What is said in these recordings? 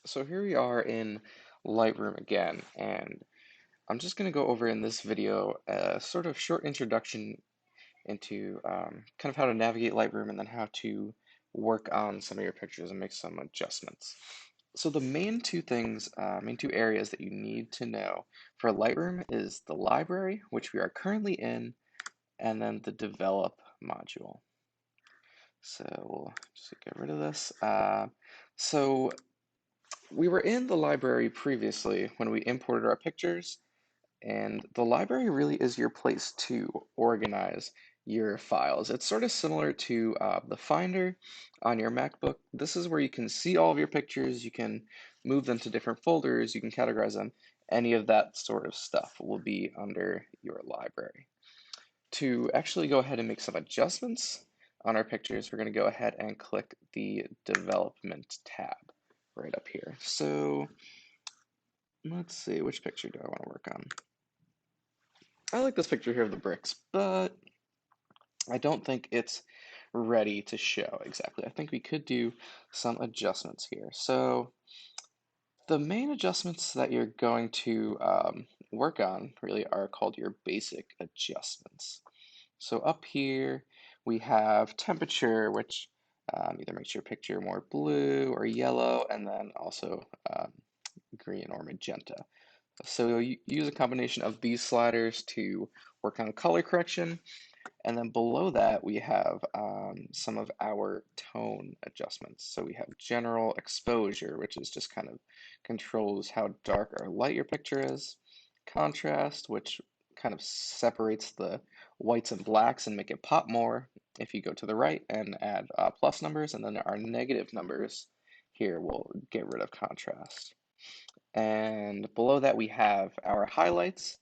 So here we are in Lightroom again, and I'm just going to go over in this video a sort of short introduction into kind of how to navigate Lightroom and then how to work on some of your pictures and make some adjustments. So the main two areas that you need to know for Lightroom is the library, which we are currently in, and then the develop module. So we'll just get rid of this. So we were in the library previously when we imported our pictures, and the library really is your place to organize your files. It's sort of similar to the Finder on your MacBook. This is where you can see all of your pictures, you can move them to different folders, you can categorize them. Any of that sort of stuff will be under your library. To actually go ahead and make some adjustments on our pictures, we're going to go ahead and click the Development tab right up here. So let's see, which picture do I want to work on? I like this picture here of the bricks, but I don't think it's ready to show exactly. I think we could do some adjustments here. So the main adjustments that you're going to work on really are called your basic adjustments. So up here we have temperature, which either makes your picture more blue or yellow, and then also green or magenta. So you use a combination of these sliders to work on color correction. And then below that, we have some of our tone adjustments. So we have general exposure, which is just kind of controls how dark or light your picture is. Contrast, which kind of separates the whites and blacks and make it pop more. If you go to the right and add plus numbers, and then our negative numbers here will get rid of contrast. And below that, we have our highlights,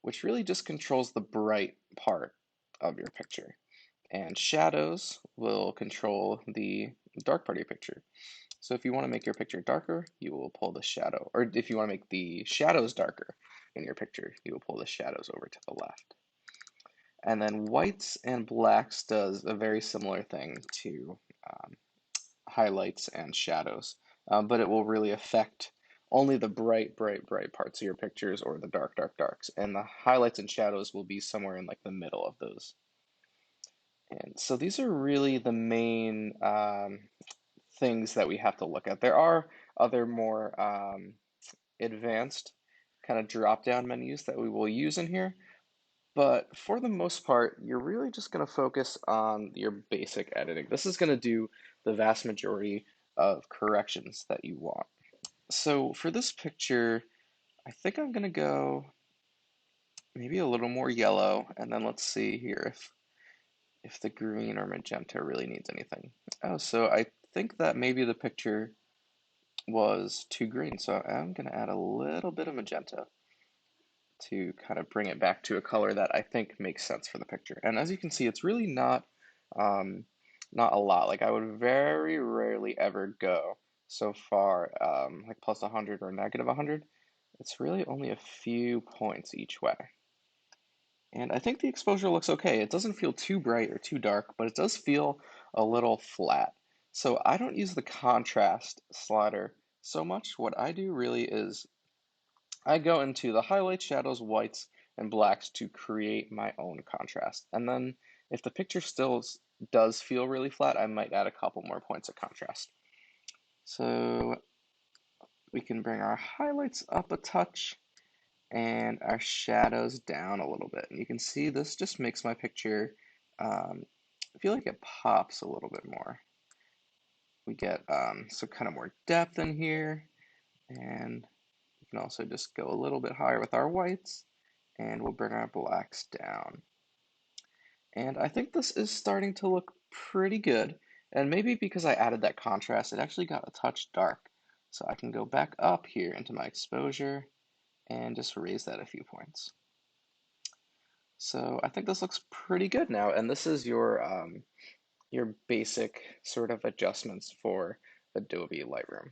which really just controls the bright part of your picture. And shadows will control the dark part of your picture. So if you want to make your picture darker, you will pull the shadow. Or if you want to make the shadows darker in your picture, you will pull the shadows over to the left. And then whites and blacks does a very similar thing to um, highlights and shadows, but it will really affect only the bright parts of your pictures or the dark darks. And the highlights and shadows will be somewhere in like the middle of those. And so these are really the main things that we have to look at. There are other more advanced kind of drop-down menus that we will use in here, but for the most part, you're really just going to focus on your basic editing. This is going to do the vast majority of corrections that you want. So for this picture, I think I'm going to go maybe a little more yellow, and then let's see here if the green or magenta really needs anything. Oh, so I think that maybe the picture was too green, so I'm going to add a little bit of magenta to kind of bring it back to a color that I think makes sense for the picture. And as you can see, it's really um, not a lot. Like I would very rarely ever go so far, like plus 100 or negative 100. It's really only a few points each way. And I think the exposure looks okay. It doesn't feel too bright or too dark, but it does feel a little flat. So I don't use the contrast slider so much. What I do really is I go into the highlights, shadows, whites, and blacks to create my own contrast. And then if the picture still does feel really flat, I might add a couple more points of contrast. So we can bring our highlights up a touch and our shadows down a little bit. And you can see this just makes my picture feel like it pops a little bit more. We get some kind of more depth in here, and we can also just go a little bit higher with our whites, and we'll bring our blacks down. And I think this is starting to look pretty good. And maybe because I added that contrast, it actually got a touch dark. So I can go back up here into my exposure and just raise that a few points. So I think this looks pretty good now. And this is your basic sort of adjustments for Adobe Lightroom.